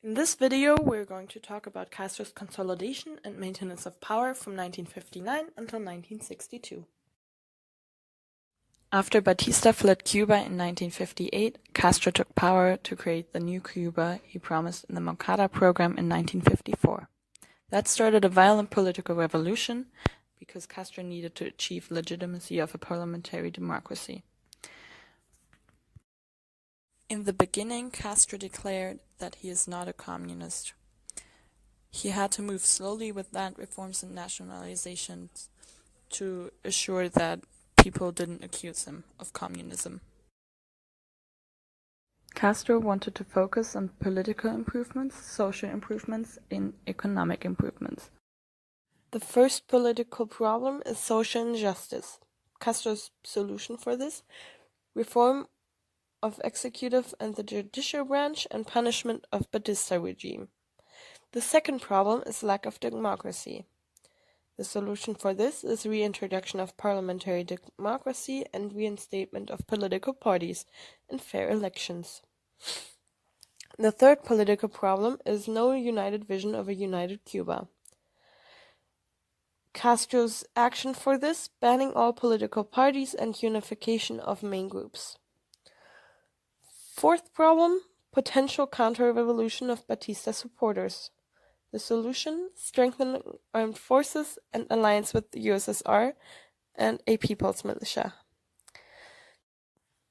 In this video, we're going to talk about Castro's consolidation and maintenance of power from 1959 until 1962. After Batista fled Cuba in 1958, Castro took power to create the new Cuba he promised in the Moncada program in 1954. That started a violent political revolution because Castro needed to achieve legitimacy of a parliamentary democracy. In the beginning, Castro declared that he is not a communist. He had to move slowly with land reforms and nationalizations to assure that people didn't accuse him of communism. Castro wanted to focus on political improvements, social improvements, and economic improvements. The first political problem is social injustice. Castro's solution for this: reform of executive and the judicial branch and punishment of Batista regime. The second problem is lack of democracy. The solution for this is reintroduction of parliamentary democracy and reinstatement of political parties and fair elections. The third political problem is no united vision of a united Cuba. Castro's action for this: banning all political parties and unification of main groups. Fourth problem: potential counter-revolution of Batista supporters. The solution: strengthening armed forces and alliance with the USSR and a people's militia.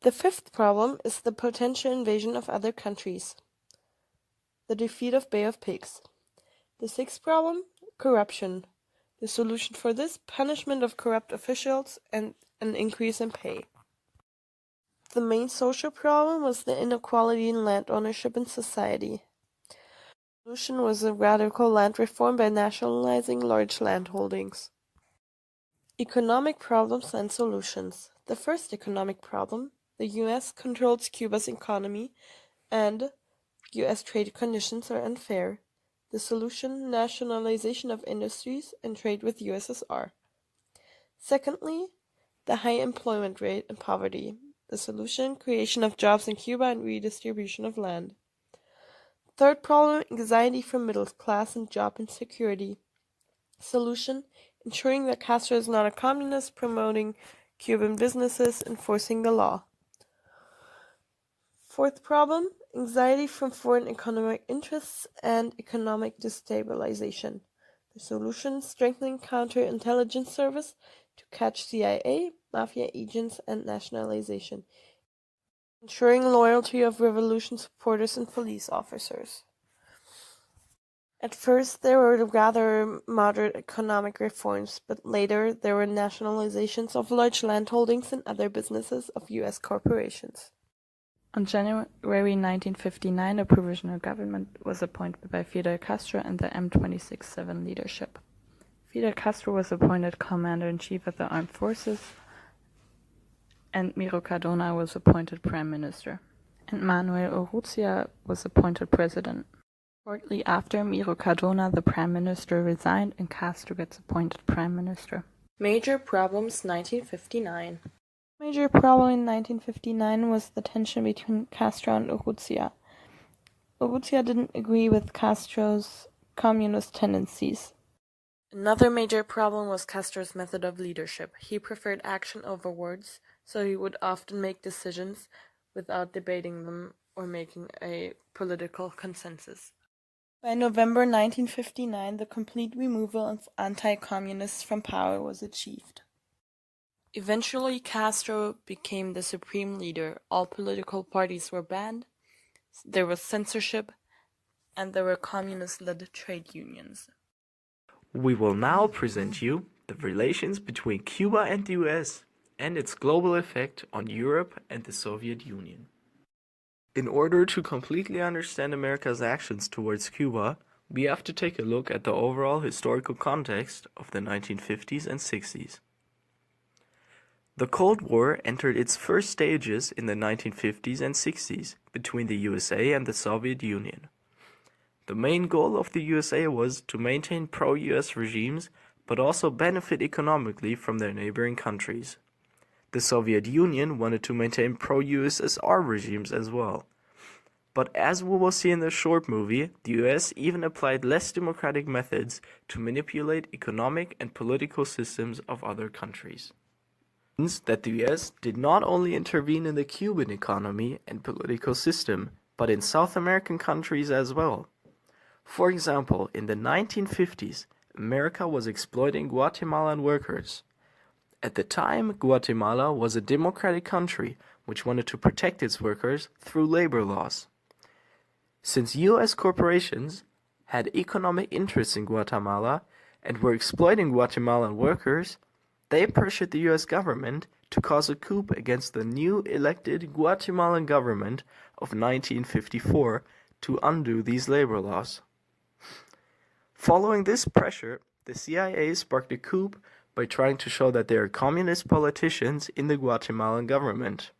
The fifth problem is the potential invasion of other countries. The defeat of Bay of Pigs. The sixth problem: corruption. The solution for this: punishment of corrupt officials and an increase in pay. The main social problem was the inequality in land ownership in society. The solution was a radical land reform by nationalizing large land holdings. Economic problems and solutions. The first economic problem: the U.S. controls Cuba's economy and U.S. trade conditions are unfair. The solution: nationalization of industries and trade with USSR. Secondly, the high employment rate and poverty. The solution: creation of jobs in Cuba and redistribution of land. Third problem: anxiety from middle class and job insecurity. Solution: ensuring that Castro is not a communist, promoting Cuban businesses, enforcing the law. Fourth problem: anxiety from foreign economic interests and economic destabilization. The solution: strengthening counterintelligence service to catch CIA, mafia agents, and nationalization. Ensuring loyalty of revolution supporters and police officers. At first, there were rather moderate economic reforms, but later there were nationalizations of large landholdings and other businesses of U.S. corporations. On January 1959, a provisional government was appointed by Fidel Castro and the M26-7 leadership. Fidel Castro was appointed Commander-in-Chief of the Armed Forces, and Miro Cardona was appointed Prime Minister, and Manuel Urrutia was appointed President. Shortly after, Miro Cardona, the Prime Minister, resigned and Castro gets appointed Prime Minister. Major problems 1959. Major problem in 1959 was the tension between Castro and Urrutia. Urrutia didn't agree with Castro's communist tendencies. Another major problem was Castro's method of leadership. He preferred action over words, so he would often make decisions without debating them or making a political consensus. By November 1959, the complete removal of anti-communists from power was achieved. Eventually, Castro became the supreme leader. All political parties were banned, there was censorship, and there were communist-led trade unions. We will now present you the relations between Cuba and the US and its global effect on Europe and the Soviet Union. In order to completely understand America's actions towards Cuba, we have to take a look at the overall historical context of the 1950s and 60s. The Cold War entered its first stages in the 1950s and 60s between the USA and the Soviet Union. The main goal of the USA was to maintain pro-US regimes, but also benefit economically from their neighboring countries. The Soviet Union wanted to maintain pro-USSR regimes as well. But as we will see in the short movie, the US even applied less democratic methods to manipulate economic and political systems of other countries. Means that the US did not only intervene in the Cuban economy and political system, but in South American countries as well. For example, in the 1950s, America was exploiting Guatemalan workers. At the time, Guatemala was a democratic country which wanted to protect its workers through labor laws. Since US corporations had economic interests in Guatemala and were exploiting Guatemalan workers, they pressured the US government to cause a coup against the new elected Guatemalan government of 1954 to undo these labor laws. Following this pressure, the CIA sparked a coup by trying to show that there are communist politicians in the Guatemalan government.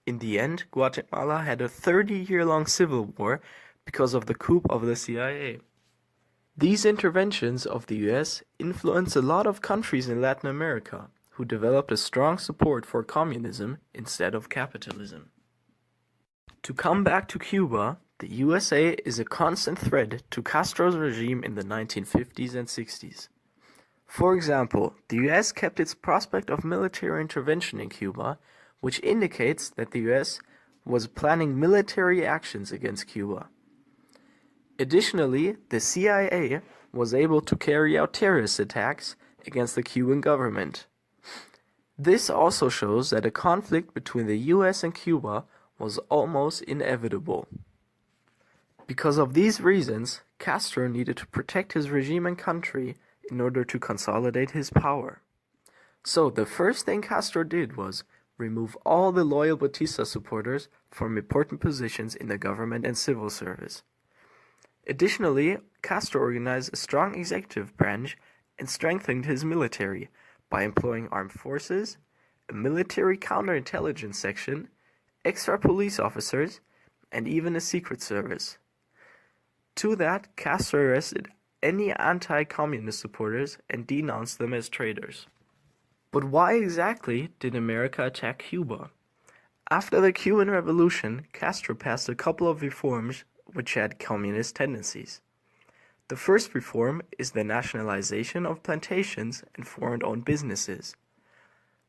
In the end, Guatemala had a 30-year-long civil war because of the coup of the CIA. These interventions of the US influenced a lot of countries in Latin America, who developed a strong support for communism instead of capitalism. To come back to Cuba, the USA is a constant threat to Castro's regime in the 1950s and 60s. For example, the US kept its prospect of military intervention in Cuba, which indicates that the US was planning military actions against Cuba. Additionally, the CIA was able to carry out terrorist attacks against the Cuban government. This also shows that a conflict between the US and Cuba was almost inevitable. Because of these reasons, Castro needed to protect his regime and country in order to consolidate his power. So the first thing Castro did was remove all the loyal Batista supporters from important positions in the government and civil service. Additionally, Castro organized a strong executive branch and strengthened his military by employing armed forces, a military counterintelligence section, extra police officers, and even a secret service. To that, Castro arrested any anti-communist supporters and denounced them as traitors. But why exactly did America attack Cuba? After the Cuban Revolution, Castro passed a couple of reforms which had communist tendencies. The first reform is the nationalization of plantations and foreign-owned businesses.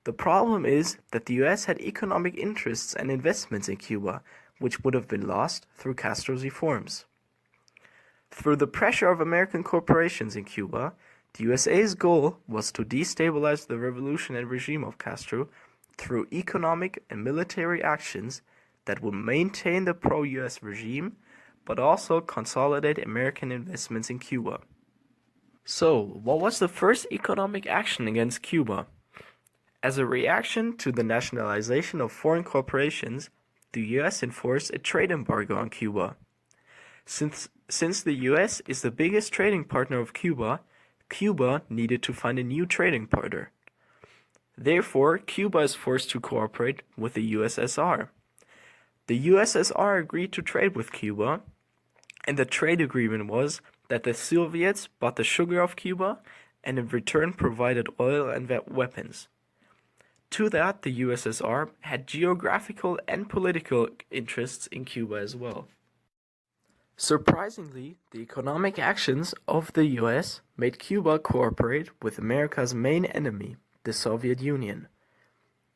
The problem is that the US had economic interests and investments in Cuba, which would have been lost through Castro's reforms. Through the pressure of American corporations in Cuba, the USA's goal was to destabilize the revolution and regime of Castro through economic and military actions that would maintain the pro-US regime, but also consolidate American investments in Cuba. So, what was the first economic action against Cuba? As a reaction to the nationalization of foreign corporations, the US enforced a trade embargo on Cuba. Since the US is the biggest trading partner of Cuba, Cuba needed to find a new trading partner. Therefore, Cuba is forced to cooperate with the USSR. The USSR agreed to trade with Cuba, and the trade agreement was that the Soviets bought the sugar of Cuba and in return provided oil and weapons. To that, the USSR had geographical and political interests in Cuba as well. Surprisingly, the economic actions of the US made Cuba cooperate with America's main enemy, the Soviet Union.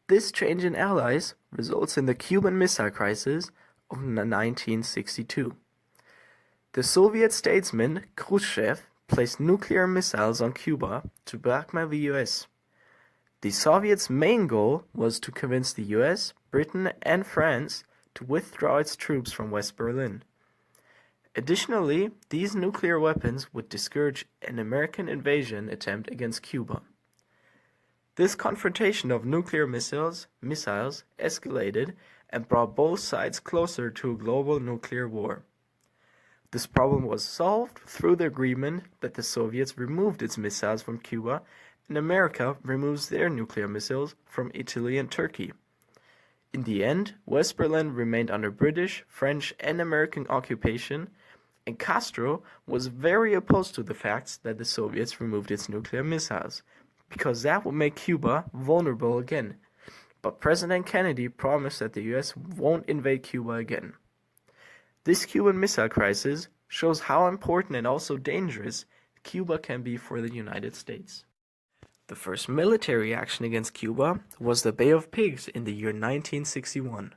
This change in allies results in the Cuban Missile Crisis of 1962. The Soviet statesman Khrushchev placed nuclear missiles on Cuba to blackmail the US. The Soviets' main goal was to convince the US, Britain, and France to withdraw its troops from West Berlin. Additionally, these nuclear weapons would discourage an American invasion attempt against Cuba. This confrontation of nuclear missiles escalated and brought both sides closer to a global nuclear war. This problem was solved through the agreement that the Soviets removed its missiles from Cuba and America removes their nuclear missiles from Italy and Turkey. In the end, West Berlin remained under British, French, and American occupation, and Castro was very opposed to the fact that the Soviets removed its nuclear missiles, because that would make Cuba vulnerable again. But President Kennedy promised that the US won't invade Cuba again. This Cuban Missile Crisis shows how important and also dangerous Cuba can be for the United States. The first military action against Cuba was the Bay of Pigs in the year 1961.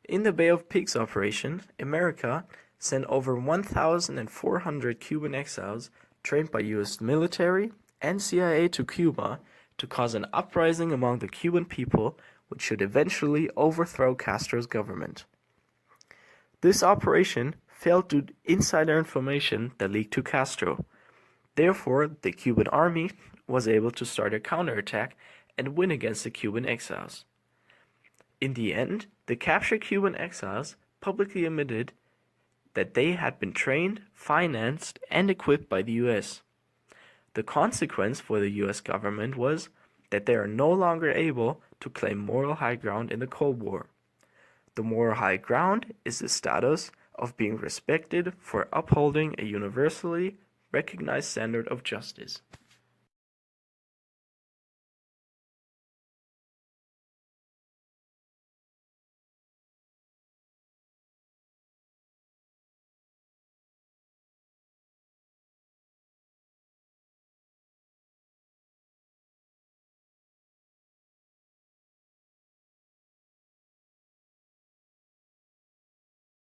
In the Bay of Pigs operation, America sent over 1,400 Cuban exiles trained by US military and CIA to Cuba to cause an uprising among the Cuban people which should eventually overthrow Castro's government. This operation failed due to insider information that leaked to Castro. Therefore, the Cuban army was able to start a counterattack and win against the Cuban exiles. In the end, the captured Cuban exiles publicly admitted that they had been trained, financed, and equipped by the US. The consequence for the US government was that they are no longer able to claim moral high ground in the Cold War. The moral high ground is the status of being respected for upholding a universally recognized standard of justice.